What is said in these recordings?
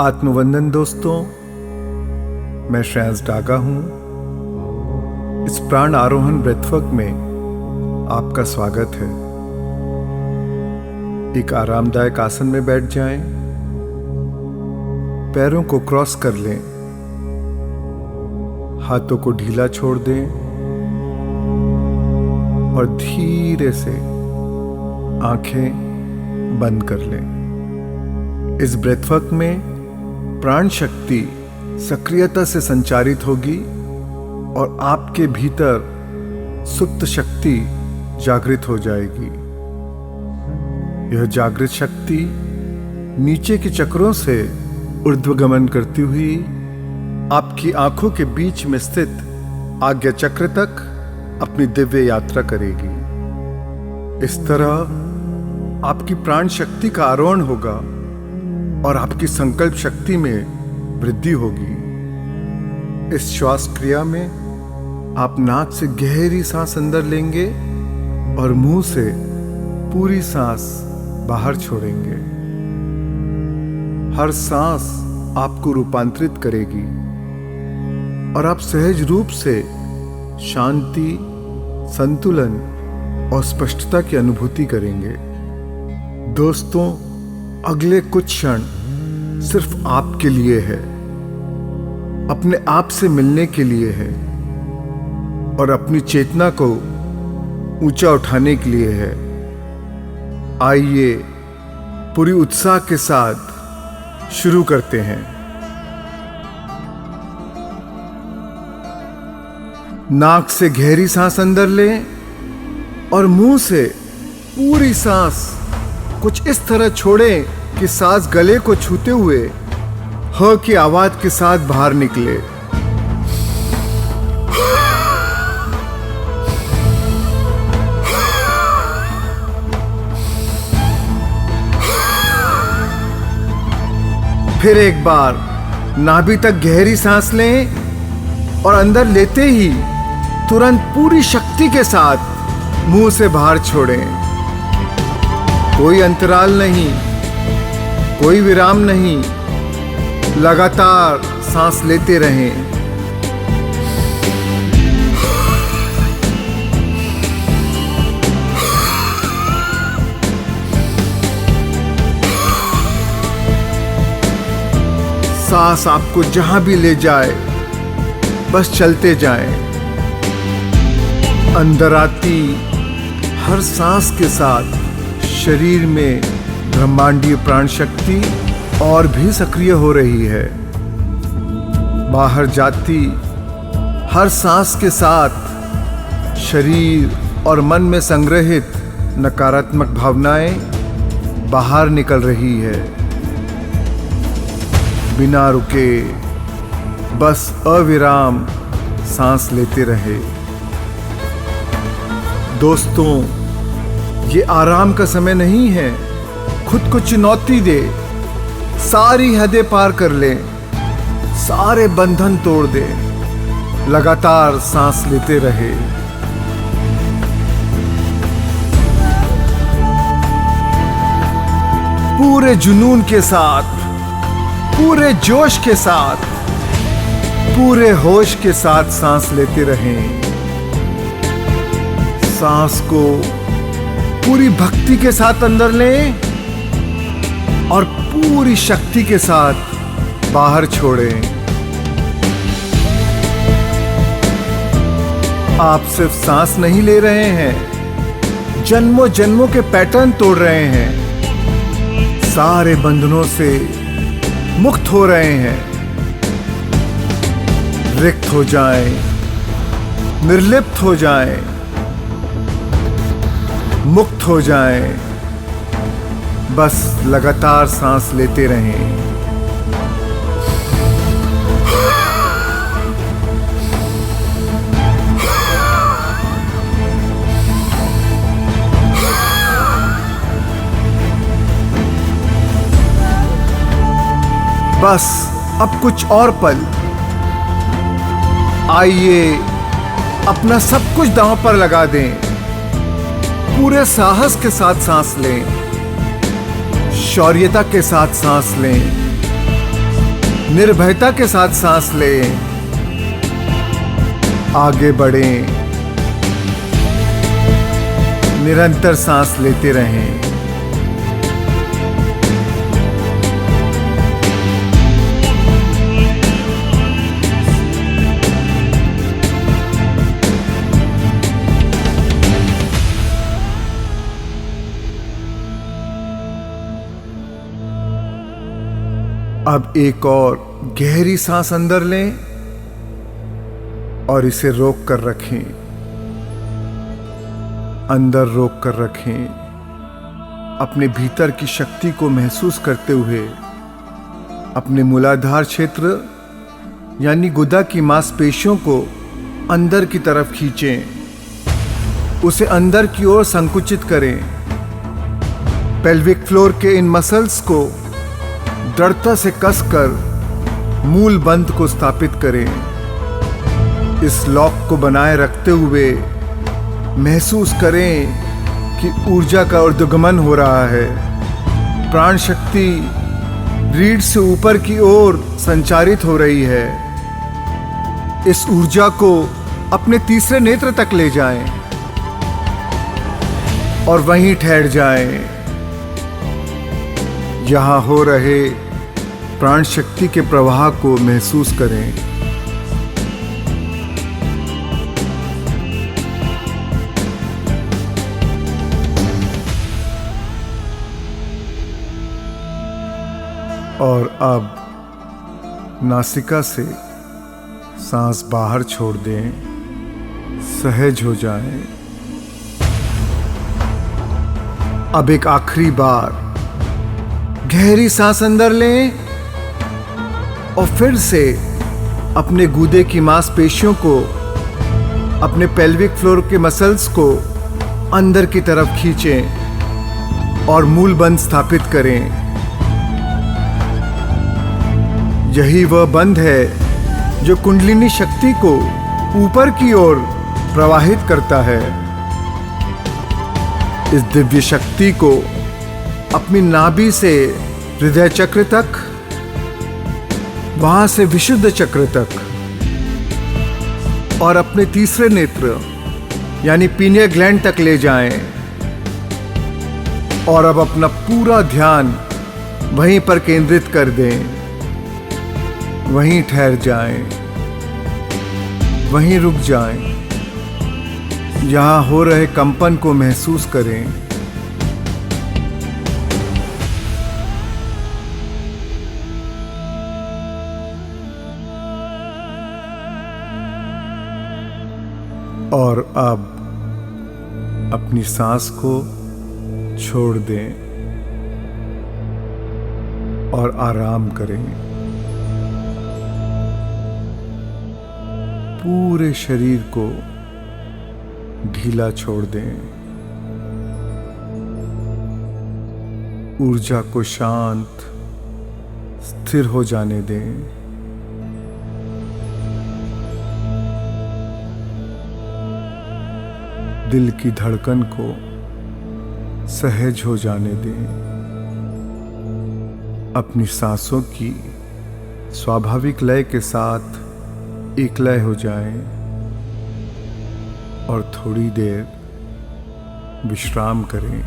आत्मवंदन दोस्तों, मैं श्रेयांश डागा हूं। इस प्राण आरोहण ब्रेथवर्क में आपका स्वागत है। एक आरामदायक आसन में बैठ जाएं, पैरों को क्रॉस कर लें, हाथों को ढीला छोड़ दें और धीरे से आंखें बंद कर लें। इस ब्रेथवर्क में प्राण शक्ति सक्रियता से संचारित होगी और आपके भीतर सुप्त शक्ति जागृत हो जाएगी। यह जागृत शक्ति नीचे के चक्रों से ऊर्ध्वगमन करती हुई आपकी आंखों के बीच में स्थित आज्ञा चक्र तक अपनी दिव्य यात्रा करेगी। इस तरह आपकी प्राण शक्ति का आरोहण होगा और आपकी संकल्प शक्ति में वृद्धि होगी। इस श्वास क्रिया में आप नाक से गहरी सांस अंदर लेंगे और मुंह से पूरी सांस बाहर छोड़ेंगे। हर सांस आपको रूपांतरित करेगी और आप सहज रूप से शांति, संतुलन और स्पष्टता की अनुभूति करेंगे। दोस्तों, अगले कुछ क्षण सिर्फ आपके लिए है, अपने आप से मिलने के लिए है और अपनी चेतना को ऊंचा उठाने के लिए है। आइए पूरी उत्साह के साथ शुरू करते हैं। नाक से गहरी सांस अंदर लें और मुंह से पूरी सांस कुछ इस तरह छोड़ें कि सांस गले को छूते हुए ह की आवाज के साथ बाहर निकले। फिर एक बार नाभि तक गहरी सांस लें और अंदर लेते ही तुरंत पूरी शक्ति के साथ मुंह से बाहर छोड़ें। कोई अंतराल नहीं, कोई विराम नहीं, लगातार सांस लेते रहें। सांस आपको जहां भी ले जाए, बस चलते जाएं। अंदर आती हर सांस के साथ शरीर में ब्रह्मांडीय प्राण शक्ति और भी सक्रिय हो रही है। बाहर जाती हर सांस के साथ शरीर और मन में संग्रहित नकारात्मक भावनाएं बाहर निकल रही है। बिना रुके बस अविराम सांस लेते रहे। दोस्तों, ये आराम का समय नहीं है। खुद को चुनौती दे, सारी हदें पार कर ले, सारे बंधन तोड़ दे, लगातार सांस लेते रहे। पूरे जुनून के साथ, पूरे जोश के साथ, पूरे होश के साथ सांस लेते रहें। सांस को पूरी भक्ति के साथ अंदर लें और पूरी शक्ति के साथ बाहर छोड़ें। आप सिर्फ सांस नहीं ले रहे हैं, जन्मों जन्मों के पैटर्न तोड़ रहे हैं, सारे बंधनों से मुक्त हो रहे हैं। रिक्त हो जाएं, निर्लिप्त हो जाएं, मुक्त हो जाएं। बस लगातार सांस लेते रहें। बस अब कुछ और पल। आइए अपना सब कुछ दांव पर लगा दें। पूरे साहस के साथ सांस लें, शौर्यता के साथ सांस लें, निर्भयता के साथ सांस लें, आगे बढ़ें, निरंतर सांस लेते रहें। अब एक और गहरी सांस अंदर लें और इसे रोक कर रखें, अंदर रोक कर रखें। अपने भीतर की शक्ति को महसूस करते हुए अपने मूलाधार क्षेत्र यानी गुदा की मांसपेशियों को अंदर की तरफ खींचें, उसे अंदर की ओर संकुचित करें। पेल्विक फ्लोर के इन मसल्स को दृढ़ता से कसकर मूल बंध को स्थापित करें। इस लॉक को बनाए रखते हुए महसूस करें कि ऊर्जा का ऊर्ध्वगमन हो रहा है। प्राण शक्ति रीढ़ से ऊपर की ओर संचारित हो रही है। इस ऊर्जा को अपने तीसरे नेत्र तक ले जाएं और वहीं ठहर जाएं। यहां हो रहे प्राण शक्ति के प्रवाह को महसूस करें। और अब नासिका से सांस बाहर छोड़ दें, सहज हो जाएं। अब एक आखिरी बार गहरी सांस अंदर लें और फिर से अपने गूदे की मांसपेशियों को, अपने पेल्विक फ्लोर के मसल्स को अंदर की तरफ खींचें और मूल बंध स्थापित करें। यही वह बंध है जो कुंडलिनी शक्ति को ऊपर की ओर प्रवाहित करता है। इस दिव्य शक्ति को अपनी नाभि से हृदय चक्र तक, वहां से विशुद्ध चक्र तक और अपने तीसरे नेत्र यानी पीनियल ग्लैंड तक ले जाएं। और अब अपना पूरा ध्यान वहीं पर केंद्रित कर दें, वहीं ठहर जाएं, वहीं रुक जाएं। यहां हो रहे कंपन को महसूस करें। और अब अपनी सांस को छोड़ दें और आराम करें। पूरे शरीर को ढीला छोड़ दें। ऊर्जा को शांत, स्थिर हो जाने दें। दिल की धड़कन को सहज हो जाने दें। अपनी सांसों की स्वाभाविक लय के साथ एक लय हो जाएं और थोड़ी देर विश्राम करें।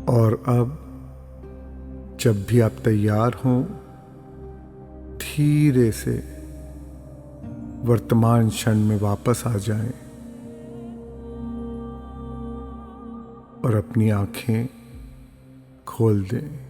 और अब जब भी आप तैयार हों, धीरे से वर्तमान क्षण में वापस आ जाएं और अपनी आंखें खोल दें।